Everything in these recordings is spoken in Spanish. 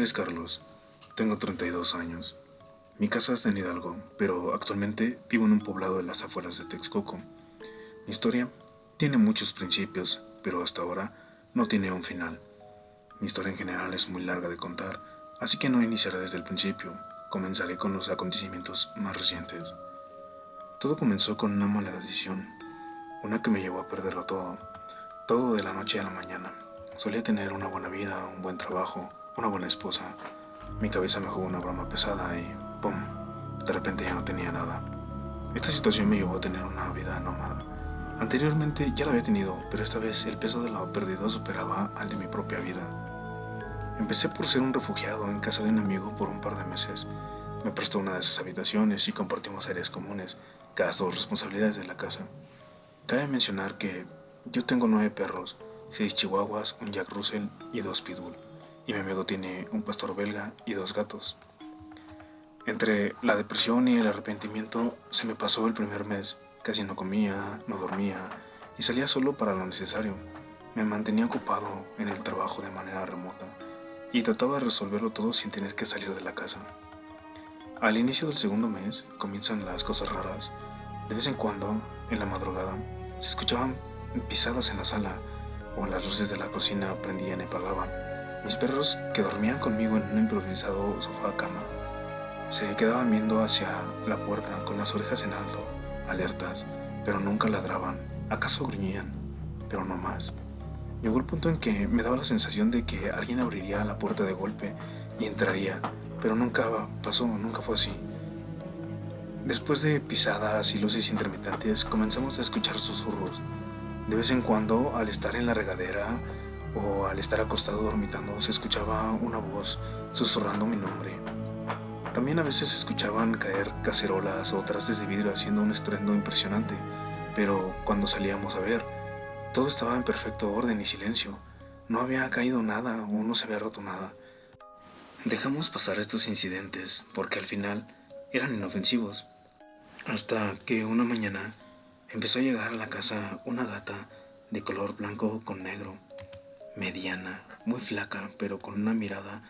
nombre es Carlos, tengo 32 años. Mi casa está en Hidalgo, pero actualmente vivo en un poblado de las afueras de Texcoco. Mi historia tiene muchos principios, pero hasta ahora no tiene un final. Mi historia en general es muy larga de contar, así que no iniciaré desde el principio, comenzaré con los acontecimientos más recientes. Todo comenzó con una mala decisión, una que me llevó a perderlo todo de la noche a la mañana. Solía tener una buena vida, un buen trabajo, una buena esposa. Mi cabeza me jugó una broma pesada y ¡pum! De repente ya no tenía nada. Esta situación me llevó a tener una vida nómada. Anteriormente ya la había tenido, pero esta vez el peso de lo perdido superaba al de mi propia vida. Empecé por ser un refugiado en casa de un amigo por un par de meses. Me prestó una de sus habitaciones y compartimos áreas comunes, gastos, responsabilidades de la casa. Cabe mencionar que yo tengo 9 perros, 6 chihuahuas, un Jack Russell y 2 pitbull, y mi amigo tiene un pastor belga y 2 gatos. Entre la depresión y el arrepentimiento se me pasó el primer mes. Casi no comía, no dormía y salía solo para lo necesario. Me mantenía ocupado en el trabajo de manera remota y trataba de resolverlo todo sin tener que salir de la casa. Al inicio del segundo mes comienzan las cosas raras. De vez en cuando, en la madrugada, se escuchaban pisadas en la sala o las luces de la cocina prendían y apagaban. Mis perros, que dormían conmigo en un improvisado sofá-cama, se quedaban viendo hacia la puerta con las orejas en alto, alertas, pero nunca ladraban. ¿Acaso gruñían? Pero no más. Llegó el punto en que me daba la sensación de que alguien abriría la puerta de golpe y entraría, pero nunca pasó, nunca fue así. Después de pisadas y luces intermitentes, comenzamos a escuchar susurros. De vez en cuando, al estar en la regadera o al estar acostado dormitando, se escuchaba una voz susurrando mi nombre. También a veces se escuchaban caer cacerolas o trastes de vidrio haciendo un estruendo impresionante, pero cuando salíamos a ver, todo estaba en perfecto orden y silencio. No había caído nada o no se había roto nada. Dejamos pasar estos incidentes porque al final eran inofensivos, hasta que una mañana empezó a llegar a la casa una gata de color blanco con negro, mediana, muy flaca, pero con una mirada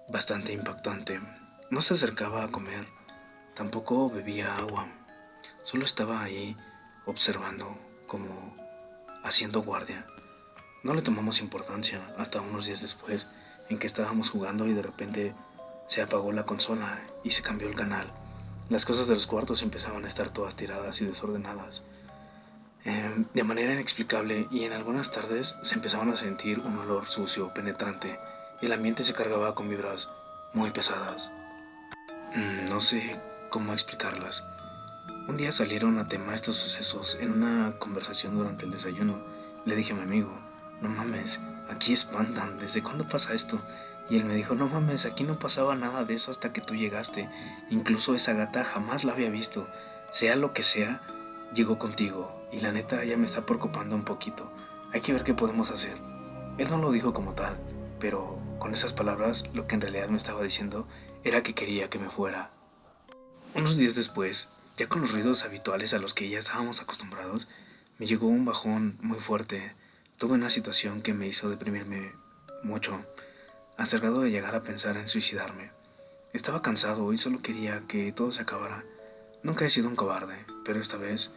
bastante impactante. No se acercaba a comer, tampoco bebía agua, solo estaba ahí observando, como haciendo guardia. No le tomamos importancia hasta unos días después, en que estábamos jugando y de repente se apagó la consola y se cambió el canal. Las cosas de los cuartos empezaban a estar todas tiradas y desordenadas, de manera inexplicable, y en algunas tardes se empezaban a sentir un olor sucio, penetrante, y el ambiente se cargaba con vibras muy pesadas. No sé cómo explicarlas. Un día salieron a tema estos sucesos en una conversación durante el desayuno. Le dije a mi amigo: no mames, aquí espantan, ¿desde cuándo pasa esto? Y él me dijo: no mames, aquí no pasaba nada de eso hasta que tú llegaste. Incluso esa gata jamás la había visto. Sea lo que sea, llegó contigo. Y la neta ya me está preocupando un poquito. Hay que ver qué podemos hacer. Él no lo dijo como tal, pero con esas palabras lo que en realidad me estaba diciendo era que quería que me fuera. Unos días después, ya con los ruidos habituales a los que ya estábamos acostumbrados, me llegó un bajón muy fuerte. Tuve una situación que me hizo deprimirme mucho, hasta el grado de llegar a pensar en suicidarme. Estaba cansado y solo quería que todo se acabara. Nunca he sido un cobarde, pero esta vez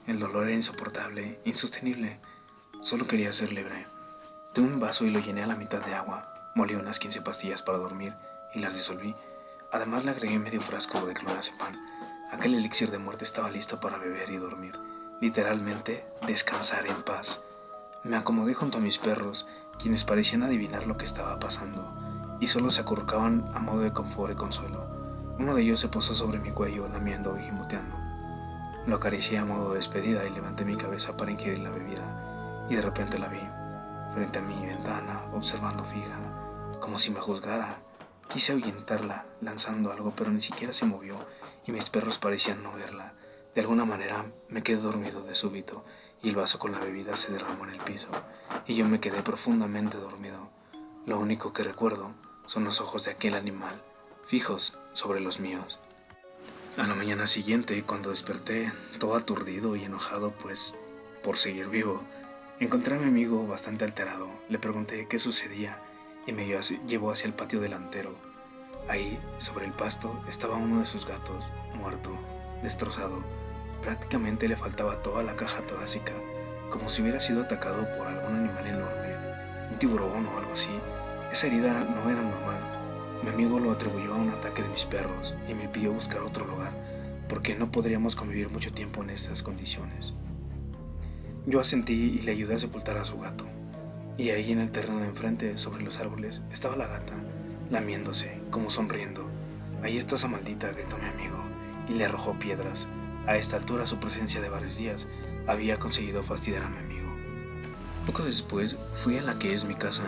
el dolor era insoportable, insostenible. Solo quería ser libre. Tomé un vaso y lo llené a la mitad de agua. Molí unas 15 pastillas para dormir y las disolví. Además le agregué medio frasco de clonazepam. Aquel elixir de muerte estaba listo para beber y dormir. Literalmente, descansar en paz. Me acomodé junto a mis perros, quienes parecían adivinar lo que estaba pasando, y solo se acurrucaban a modo de confort y consuelo. Uno de ellos se posó sobre mi cuello, lamiendo y gimoteando. Lo acaricié a modo de despedida y levanté mi cabeza para ingerir la bebida, y de repente la vi, frente a mi ventana, observando fija, como si me juzgara. Quise ahuyentarla, lanzando algo, pero ni siquiera se movió, y mis perros parecían no verla. De alguna manera me quedé dormido de súbito, y el vaso con la bebida se derramó en el piso, y yo me quedé profundamente dormido. Lo único que recuerdo son los ojos de aquel animal, fijos sobre los míos. A la mañana siguiente, cuando desperté, todo aturdido y enojado, pues, por seguir vivo, encontré a mi amigo bastante alterado. Le pregunté qué sucedía, y me llevó hacia el patio delantero. Ahí, sobre el pasto, estaba uno de sus gatos, muerto, destrozado. Prácticamente le faltaba toda la caja torácica, como si hubiera sido atacado por algún animal enorme, un tiburón o algo así. Esa herida no era normal. Mi amigo lo atribuyó a un ataque de mis perros y me pidió buscar otro lugar, porque no podríamos convivir mucho tiempo en estas condiciones. Yo asentí y le ayudé a sepultar a su gato. Y ahí en el terreno de enfrente, sobre los árboles, estaba la gata, lamiéndose, como sonriendo. Ahí está esa maldita, gritó mi amigo, y le arrojó piedras. A esta altura su presencia de varios días había conseguido fastidiar a mi amigo. Poco después fui a la que es mi casa,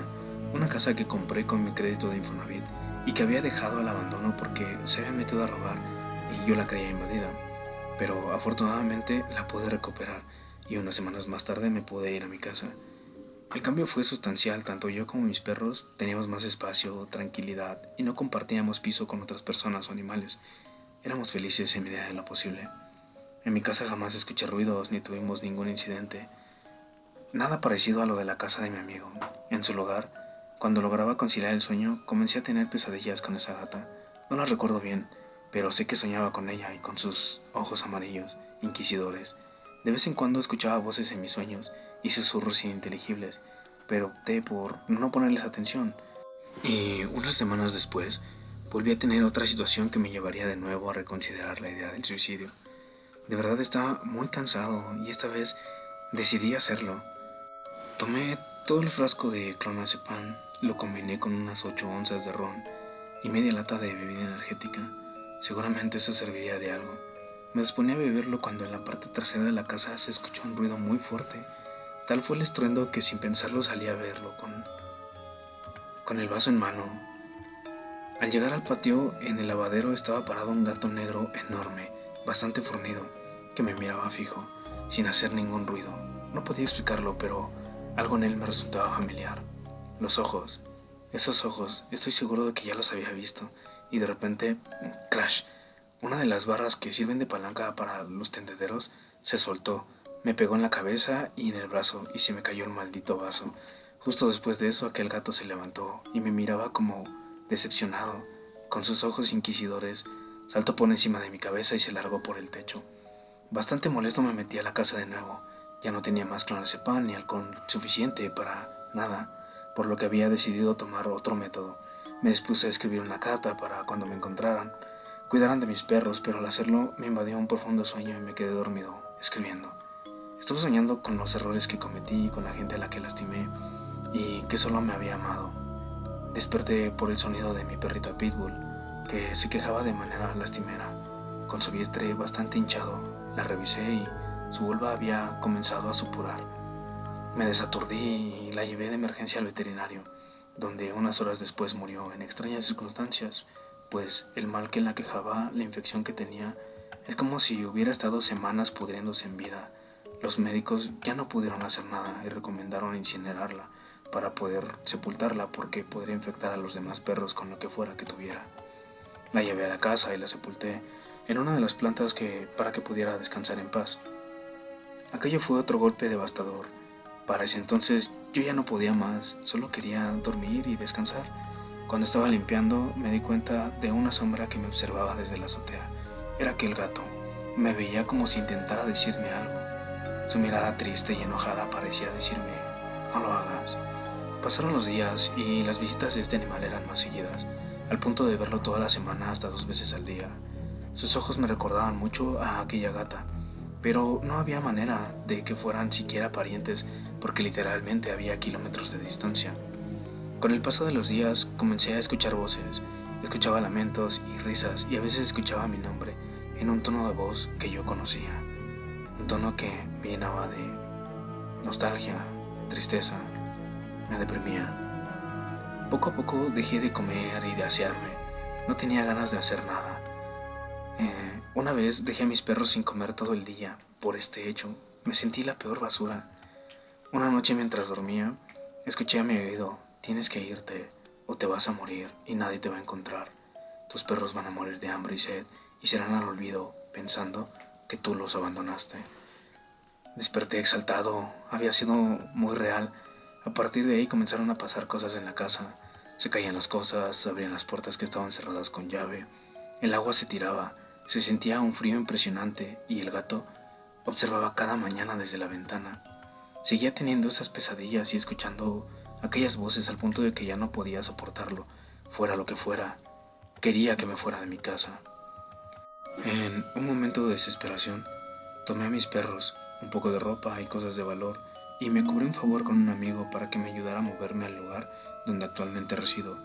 una casa que compré con mi crédito de Infonavit y que había dejado al abandono porque se había metido a robar y yo la creía invadida. Pero afortunadamente la pude recuperar y unas semanas más tarde me pude ir a mi casa. El cambio fue sustancial, tanto yo como mis perros teníamos más espacio, tranquilidad y no compartíamos piso con otras personas o animales. Éramos felices en medida de lo posible. En mi casa jamás escuché ruidos ni tuvimos ningún incidente. Nada parecido a lo de la casa de mi amigo. En su lugar, cuando lograba conciliar el sueño, comencé a tener pesadillas con esa gata. No las recuerdo bien, pero sé que soñaba con ella y con sus ojos amarillos, inquisidores. De vez en cuando escuchaba voces en mis sueños y susurros ininteligibles, pero opté por no ponerles atención. Y unas semanas después, volví a tener otra situación que me llevaría de nuevo a reconsiderar la idea del suicidio. De verdad estaba muy cansado y esta vez decidí hacerlo. Tomé todo el frasco de clonazepam, lo combiné con unas 8 onzas de ron y media lata de bebida energética. Seguramente eso serviría de algo. Me disponía a beberlo cuando en la parte trasera de la casa se escuchó un ruido muy fuerte. Tal fue el estruendo que sin pensarlo salí a verlo con el vaso en mano. Al llegar al patio, en el lavadero estaba parado un gato negro enorme, bastante fornido, que me miraba fijo, sin hacer ningún ruido. No podía explicarlo, pero algo en él me resultaba familiar. Los ojos, esos ojos, estoy seguro de que ya los había visto, y de repente, crash, una de las barras que sirven de palanca para los tendederos se soltó, me pegó en la cabeza y en el brazo y se me cayó el maldito vaso. Justo después de eso aquel gato se levantó y me miraba como decepcionado, con sus ojos inquisidores, saltó por encima de mi cabeza y se largó por el techo. Bastante molesto me metí a la casa de nuevo. Ya no tenía más clonazepam ni alcohol suficiente para nada, por lo que había decidido tomar otro método. Me dispuse a escribir una carta para cuando me encontraran. Cuidaran de mis perros, pero al hacerlo me invadió un profundo sueño y me quedé dormido, escribiendo. Estuve soñando con los errores que cometí, con la gente a la que lastimé y que solo me había amado. Desperté por el sonido de mi perrita Pitbull, que se quejaba de manera lastimera, con su vientre bastante hinchado. La revisé y su vulva había comenzado a supurar. Me desaturdí y la llevé de emergencia al veterinario, donde unas horas después murió en extrañas circunstancias, pues el mal que la quejaba, la infección que tenía, es como si hubiera estado semanas pudriéndose en vida. Los médicos ya no pudieron hacer nada y recomendaron incinerarla para poder sepultarla porque podría infectar a los demás perros con lo que fuera que tuviera. La llevé a la casa y la sepulté en una de las plantas para que pudiera descansar en paz. Aquello fue otro golpe devastador. Para ese entonces yo ya no podía más, solo quería dormir y descansar. Cuando estaba limpiando me di cuenta de una sombra que me observaba desde la azotea. Era aquel gato. Me veía como si intentara decirme algo. Su mirada triste y enojada parecía decirme, no lo hagas. Pasaron los días y las visitas de este animal eran más seguidas, al punto de verlo toda la semana hasta 2 veces al día. Sus ojos me recordaban mucho a aquella gata, pero no había manera de que fueran siquiera parientes porque literalmente había kilómetros de distancia. Con el paso de los días comencé a escuchar voces, escuchaba lamentos y risas y a veces escuchaba mi nombre en un tono de voz que yo conocía, un tono que me llenaba de nostalgia, tristeza, me deprimía. Poco a poco dejé de comer y de asearme, no tenía ganas de hacer nada. Una vez dejé a mis perros sin comer todo el día por este hecho, me sentí la peor basura. Una noche mientras dormía, escuché a mi oído, tienes que irte o te vas a morir y nadie te va a encontrar. Tus perros van a morir de hambre y sed y serán al olvido pensando que tú los abandonaste. Desperté exaltado, había sido muy real. A partir de ahí comenzaron a pasar cosas en la casa. Se caían las cosas, se abrían las puertas que estaban cerradas con llave, el agua se tiraba, se sentía un frío impresionante y el gato observaba cada mañana desde la ventana. Seguía teniendo esas pesadillas y escuchando aquellas voces al punto de que ya no podía soportarlo, fuera lo que fuera. Quería que me fuera de mi casa. En un momento de desesperación, tomé a mis perros, un poco de ropa y cosas de valor, y me cobré un favor con un amigo para que me ayudara a moverme al lugar donde actualmente resido.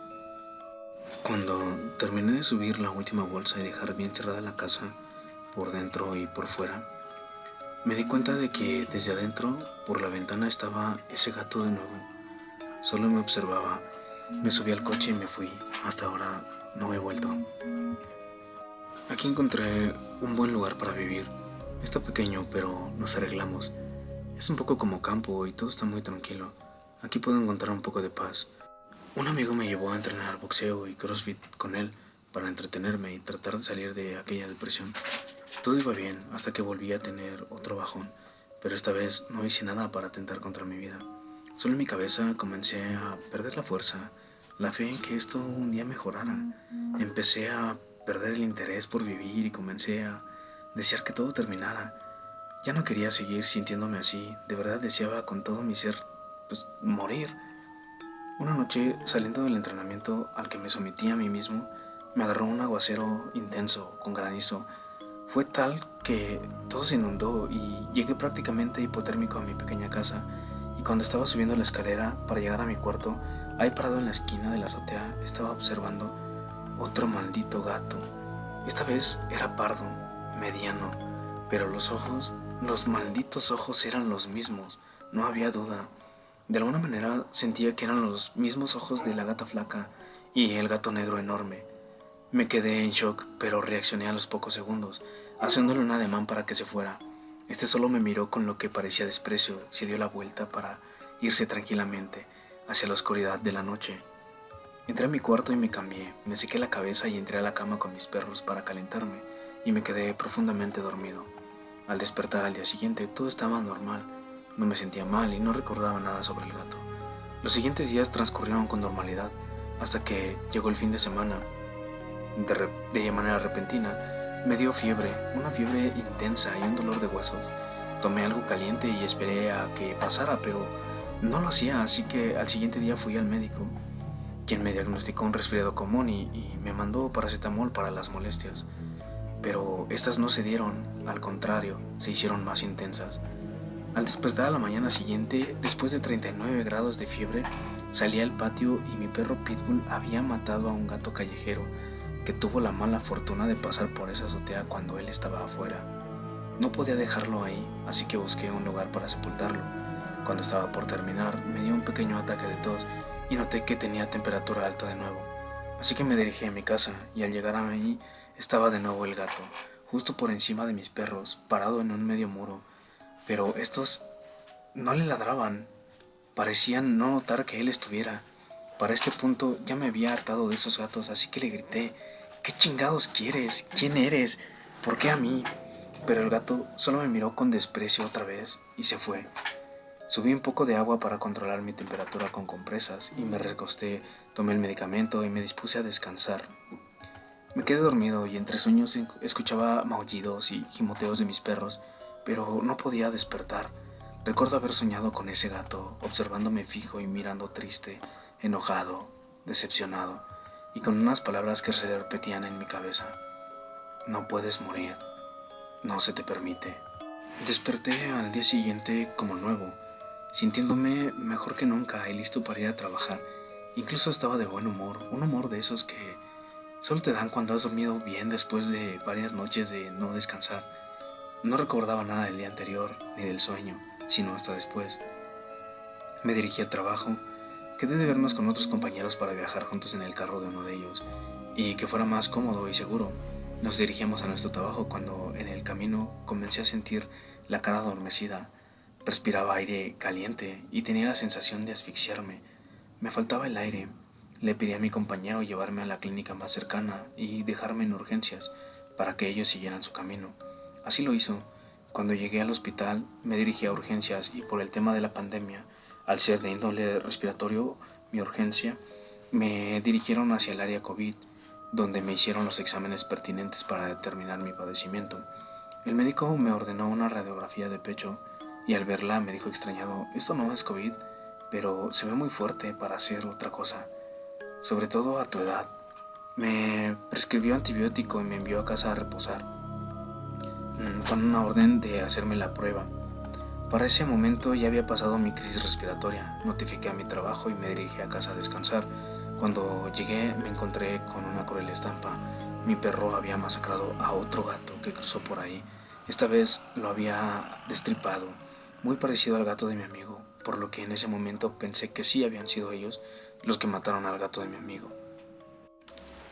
Cuando terminé de subir la última bolsa y dejar bien cerrada la casa, por dentro y por fuera, me di cuenta de que desde adentro, por la ventana, estaba ese gato de nuevo. Solo me observaba. Me subí al coche y me fui. Hasta ahora no he vuelto. Aquí encontré un buen lugar para vivir. Está pequeño, pero nos arreglamos. Es un poco como campo y todo está muy tranquilo. Aquí puedo encontrar un poco de paz. Un amigo me llevó a entrenar boxeo y CrossFit con él para entretenerme y tratar de salir de aquella depresión. Todo iba bien hasta que volví a tener otro bajón, pero esta vez no hice nada para atentar contra mi vida. Solo en mi cabeza comencé a perder la fuerza, la fe en que esto un día mejorara. Empecé a perder el interés por vivir y comencé a desear que todo terminara. Ya no quería seguir sintiéndome así, de verdad deseaba con todo mi ser, morir. Una noche, saliendo del entrenamiento al que me sometí a mí mismo, me agarró un aguacero intenso, con granizo. Fue tal que todo se inundó y llegué prácticamente hipotérmico a mi pequeña casa. Y cuando estaba subiendo la escalera para llegar a mi cuarto, ahí parado en la esquina de la azotea, estaba observando otro maldito gato. Esta vez era pardo, mediano, pero los malditos ojos eran los mismos, no había duda. De alguna manera sentía que eran los mismos ojos de la gata flaca y el gato negro enorme. Me quedé en shock, pero reaccioné a los pocos segundos, haciéndole un ademán para que se fuera. Este solo me miró con lo que parecía desprecio, se dio la vuelta para irse tranquilamente hacia la oscuridad de la noche. Entré a mi cuarto y me cambié, me sequé la cabeza y entré a la cama con mis perros para calentarme y me quedé profundamente dormido. Al despertar al día siguiente todo estaba normal, no me sentía mal y no recordaba nada sobre el gato. Los siguientes días transcurrieron con normalidad hasta que llegó el fin de semana. De manera repentina, me dio fiebre, una fiebre intensa y un dolor de huesos. Tomé algo caliente y esperé a que pasara, pero no lo hacía, así que al siguiente día fui al médico, quien me diagnosticó un resfriado común y me mandó paracetamol para las molestias. Pero estas no se dieron, al contrario, se hicieron más intensas. Al despertar a la mañana siguiente, después de 39 grados de fiebre, salí al patio y mi perro Pitbull había matado a un gato callejero que tuvo la mala fortuna de pasar por esa azotea cuando él estaba afuera. No podía dejarlo ahí, así que busqué un lugar para sepultarlo. Cuando estaba por terminar, me dio un pequeño ataque de tos y noté que tenía temperatura alta de nuevo. Así que me dirigí a mi casa y al llegar a ahí estaba de nuevo el gato, justo por encima de mis perros, parado en un medio muro. Pero estos no le ladraban, parecían no notar que él estuviera. Para este punto ya me había hartado de esos gatos, así que le grité: ¿qué chingados quieres? ¿Quién eres? ¿Por qué a mí? Pero el gato solo me miró con desprecio otra vez y se fue. Subí un poco de agua para controlar mi temperatura con compresas y me recosté, tomé el medicamento y me dispuse a descansar. Me quedé dormido y entre sueños escuchaba maullidos y gimoteos de mis perros, pero no podía despertar. Recuerdo haber soñado con ese gato, observándome fijo y mirando triste, enojado, decepcionado, y con unas palabras que se repetían en mi cabeza: no puedes morir, no se te permite. Desperté al día siguiente como nuevo, sintiéndome mejor que nunca y listo para ir a trabajar. Incluso estaba de buen humor, un humor de esos que solo te dan cuando has dormido bien después de varias noches de no descansar. No recordaba nada del día anterior ni del sueño, sino hasta después. Me dirigí al trabajo, quedé de vernos con otros compañeros para viajar juntos en el carro de uno de ellos, y que fuera más cómodo y seguro. Nos dirigíamos a nuestro trabajo cuando en el camino comencé a sentir la cara adormecida. Respiraba aire caliente y tenía la sensación de asfixiarme. Me faltaba el aire. Le pedí a mi compañero llevarme a la clínica más cercana y dejarme en urgencias para que ellos siguieran su camino. Así lo hizo. Cuando llegué al hospital me dirigí a urgencias y por el tema de la pandemia, al ser de índole respiratorio, mi urgencia, Me dirigieron hacia el área COVID, donde me hicieron los exámenes pertinentes para determinar mi padecimiento. El médico me ordenó una radiografía de pecho y al verla me dijo extrañado: esto no es COVID, pero se ve muy fuerte para hacer otra cosa, sobre todo a tu edad. Me prescribió antibiótico y me envió a casa a reposar, con una orden de hacerme la prueba. Para ese momento ya había pasado mi crisis respiratoria. Notifiqué a mi trabajo y me dirigí a casa a descansar. Cuando llegué me encontré con una cruel estampa. Mi perro había masacrado a otro gato que cruzó por ahí. Esta vez lo había destripado, muy parecido al gato de mi amigo, por lo que en ese momento pensé que sí habían sido ellos los que mataron al gato de mi amigo.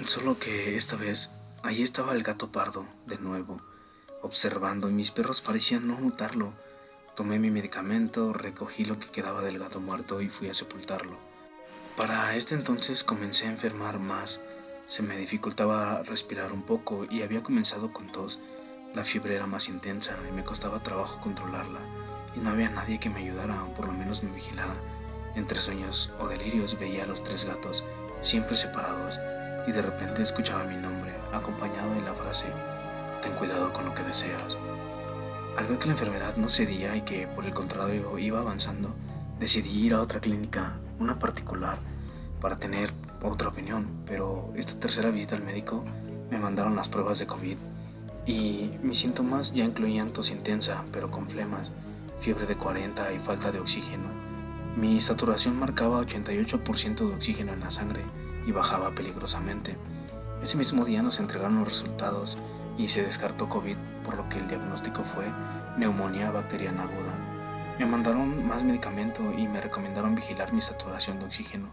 Solo que esta vez allí estaba el gato pardo de nuevo, observando, y mis perros parecían no notarlo. Tomé mi medicamento, recogí lo que quedaba del gato muerto y fui a sepultarlo. Para este entonces comencé a enfermar más. Se me dificultaba respirar un poco y había comenzado con tos. La fiebre era más intensa y me costaba trabajo controlarla. Y no había nadie que me ayudara o por lo menos me vigilara. Entre sueños o delirios veía a los 3 gatos, siempre separados, y de repente escuchaba mi nombre, acompañado de la frase: ten cuidado con lo que deseas. Al ver que la enfermedad no cedía y que por el contrario iba avanzando, decidí ir a otra clínica, una particular, para tener otra opinión. Pero esta tercera visita al médico me mandaron las pruebas de COVID y mis síntomas ya incluían tos intensa, pero con flemas, fiebre de 40 y falta de oxígeno. Mi saturación marcaba 88% de oxígeno en la sangre y bajaba peligrosamente. Ese mismo día nos entregaron los resultados y se descartó COVID, por lo que el diagnóstico fue neumonía bacteriana aguda. Me mandaron más medicamento y me recomendaron vigilar mi saturación de oxígeno,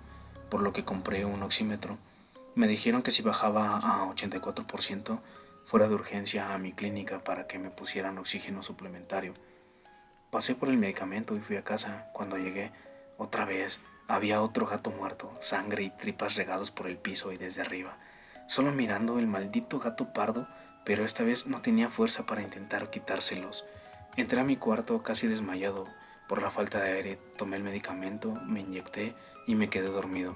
por lo que compré un oxímetro. Me dijeron que si bajaba a 84%, fuera de urgencia a mi clínica para que me pusieran oxígeno suplementario. Pasé por el medicamento y fui a casa. Cuando llegué, otra vez, había otro gato muerto, sangre y tripas regados por el piso y desde arriba. Solo mirando el maldito gato pardo, pero esta vez no tenía fuerza para intentar quitárselos. Entré a mi cuarto casi desmayado por la falta de aire, tomé el medicamento, me inyecté y me quedé dormido.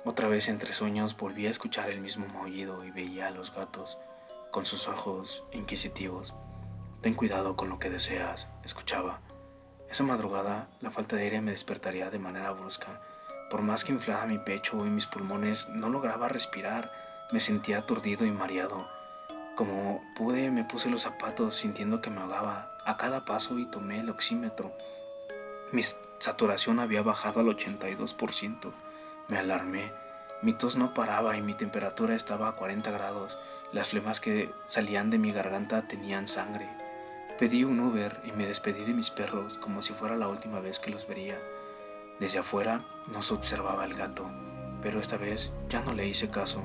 Otra vez entre sueños volví a escuchar el mismo maullido y veía a los gatos con sus ojos inquisitivos. Ten cuidado con lo que deseas, escuchaba. Esa madrugada la falta de aire me despertaría de manera brusca. Por más que inflara mi pecho y mis pulmones, no lograba respirar. Me sentía aturdido y mareado. Como pude, me puse los zapatos sintiendo que me ahogaba a cada paso y tomé el oxímetro. Mi saturación había bajado al 82%. Me alarmé. Mi tos no paraba y mi temperatura estaba a 40 grados. Las flemas que salían de mi garganta tenían sangre. Pedí un Uber y me despedí de mis perros como si fuera la última vez que los vería. Desde afuera nos observaba el gato, pero esta vez ya no le hice caso.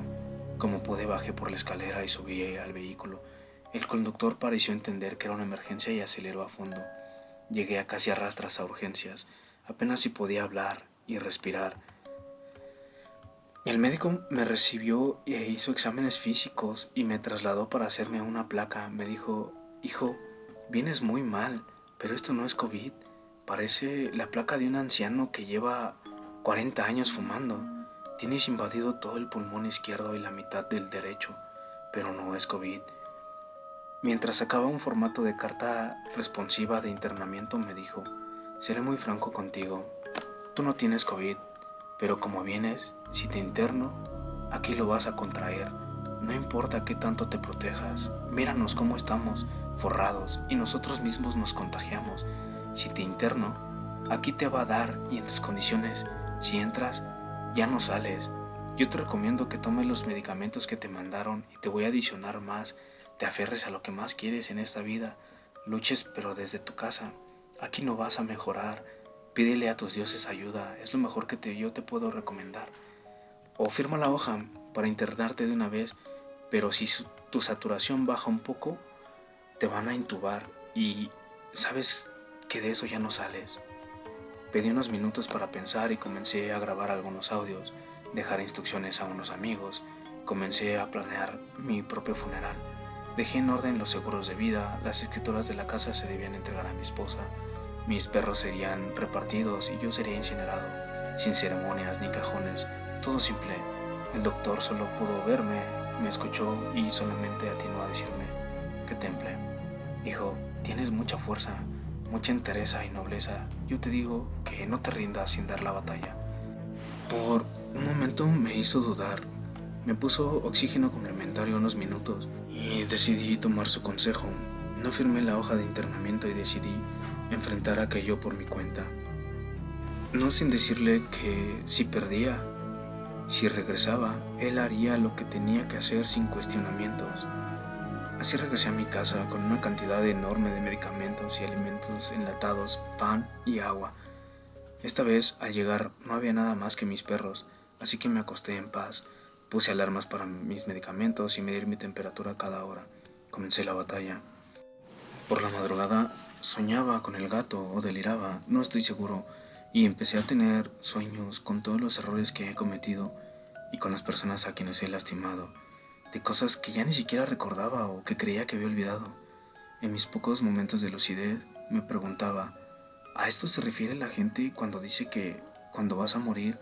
Como pude, bajé por la escalera y subí al vehículo. El conductor pareció entender que era una emergencia y aceleró a fondo. Llegué a casi a rastras a urgencias. Apenas si podía hablar y respirar. El médico me recibió e hizo exámenes físicos y me trasladó para hacerme una placa. Me dijo: hijo, vienes muy mal, pero esto no es COVID. Parece la placa de un anciano que lleva 40 años fumando. Tienes invadido todo el pulmón izquierdo y la mitad del derecho, pero no es COVID. Mientras sacaba un formato de carta responsiva de internamiento, me dijo: seré muy franco contigo. Tú no tienes COVID, pero como vienes, si te interno, aquí lo vas a contraer. No importa qué tanto te protejas. Míranos cómo estamos, forrados, y nosotros mismos nos contagiamos. Si te interno, aquí te va a dar, y en tus condiciones, si entras, ya no sales. Yo te recomiendo que tomes los medicamentos que te mandaron y te voy a adicionar más. Te aferres a lo que más quieres en esta vida. Luches, pero desde tu casa. Aquí no vas a mejorar. Pídele a tus dioses ayuda. Es lo mejor que yo te puedo recomendar. O firma la hoja para internarte de una vez, pero si tu saturación baja un poco, te van a intubar y sabes que de eso ya no sales. Pedí unos minutos para pensar y comencé a grabar algunos audios, dejar instrucciones a unos amigos. Comencé a planear mi propio funeral. Dejé en orden los seguros de vida, las escrituras de la casa se debían entregar a mi esposa, mis perros serían repartidos y yo sería incinerado, sin ceremonias ni cajones. todo simple. El doctor solo pudo verme, me escuchó y solamente atinó a decirme que temple. Hijo, tienes mucha fuerza, mucha entereza y nobleza. Yo te digo que no te rindas sin dar la batalla. Por un momento me hizo dudar. Me puso oxígeno complementario unos minutos y decidí tomar su consejo. No firmé la hoja de internamiento y decidí enfrentar aquello por mi cuenta. No sin decirle que si perdía, si regresaba, él haría lo que tenía que hacer sin cuestionamientos. Así regresé a mi casa con una cantidad enorme de medicamentos y alimentos enlatados, pan y agua. Esta vez, al llegar, no había nada más que mis perros, así que me acosté en paz. Puse alarmas para mis medicamentos y medir mi temperatura cada hora. Comencé la batalla. Por la madrugada, soñaba con el gato o deliraba, no estoy seguro, y empecé a tener sueños con todos los errores que he cometido y con las personas a quienes he lastimado, de cosas que ya ni siquiera recordaba o que creía que había olvidado. En mis pocos momentos de lucidez me preguntaba, ¿a esto se refiere la gente cuando dice que cuando vas a morir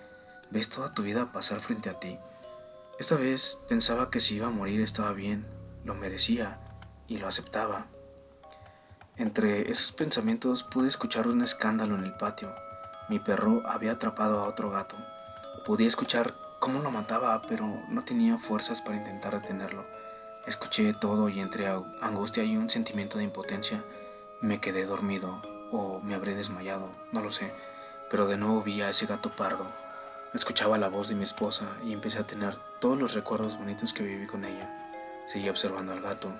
ves toda tu vida pasar frente a ti? Esta vez pensaba que si iba a morir estaba bien, lo merecía y lo aceptaba. Entre esos pensamientos pude escuchar un escándalo en el patio. Mi perro había atrapado a otro gato. Podía escuchar cómo lo mataba, pero no tenía fuerzas para intentar detenerlo. Escuché todo y entre angustia y un sentimiento de impotencia me quedé dormido o me habré desmayado, no lo sé, pero de nuevo vi a ese gato pardo. Escuchaba la voz de mi esposa y empecé a tener todos los recuerdos bonitos que viví con ella. Seguí observando al gato.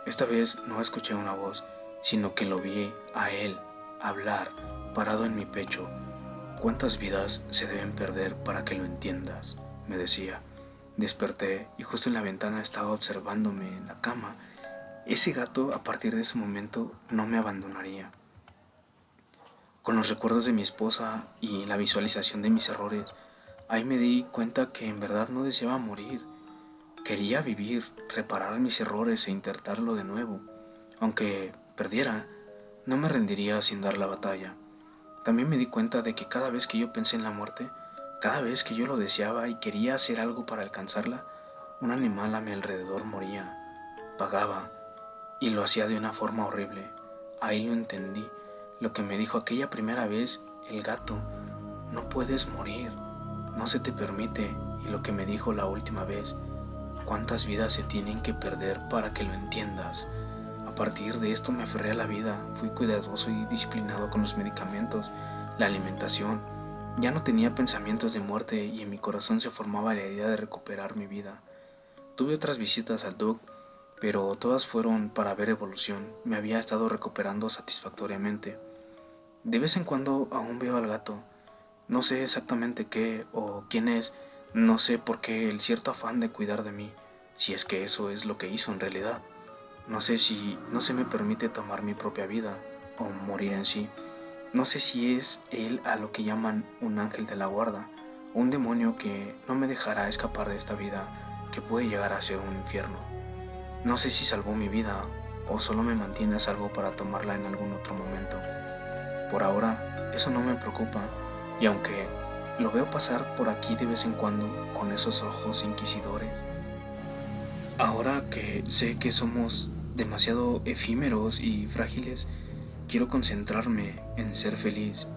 Esta vez no escuché una voz, sino que lo vi a él hablar, parado en mi pecho. ¿Cuántas vidas se deben perder para que lo entiendas?, me decía. Desperté y justo en la ventana estaba observándome en la cama. Ese gato, a partir de ese momento, no me abandonaría. Con los recuerdos de mi esposa y la visualización de mis errores, ahí me di cuenta que en verdad no deseaba morir. Quería vivir, reparar mis errores e intentarlo de nuevo. Aunque perdiera, no me rendiría sin dar la batalla. También me di cuenta de que cada vez que yo pensé en la muerte, cada vez que yo lo deseaba y quería hacer algo para alcanzarla, un animal a mi alrededor moría, pagaba, y lo hacía de una forma horrible. Ahí lo entendí, lo que me dijo aquella primera vez el gato: no puedes morir, no se te permite, y lo que me dijo la última vez: cuántas vidas se tienen que perder para que lo entiendas. A partir de esto me aferré a la vida, fui cuidadoso y disciplinado con los medicamentos, la alimentación. Ya no tenía pensamientos de muerte y en mi corazón se formaba la idea de recuperar mi vida. Tuve otras visitas al doc, pero todas fueron para ver evolución. Me había estado recuperando satisfactoriamente. De vez en cuando aún veo al gato. No sé exactamente qué o quién es, no sé por qué el cierto afán de cuidar de mí, si es que eso es lo que hizo en realidad. No sé si no se me permite tomar mi propia vida o morir en sí. No sé si es él a lo que llaman un ángel de la guarda o un demonio que no me dejará escapar de esta vida que puede llegar a ser un infierno. No sé si salvó mi vida o solo me mantiene a salvo para tomarla en algún otro momento. Por ahora, eso no me preocupa, y aunque lo veo pasar por aquí de vez en cuando con esos ojos inquisidores, ahora que sé que somos demasiado efímeros y frágiles, quiero concentrarme en ser feliz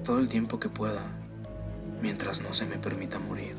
todo el tiempo que pueda, mientras no se me permita morir.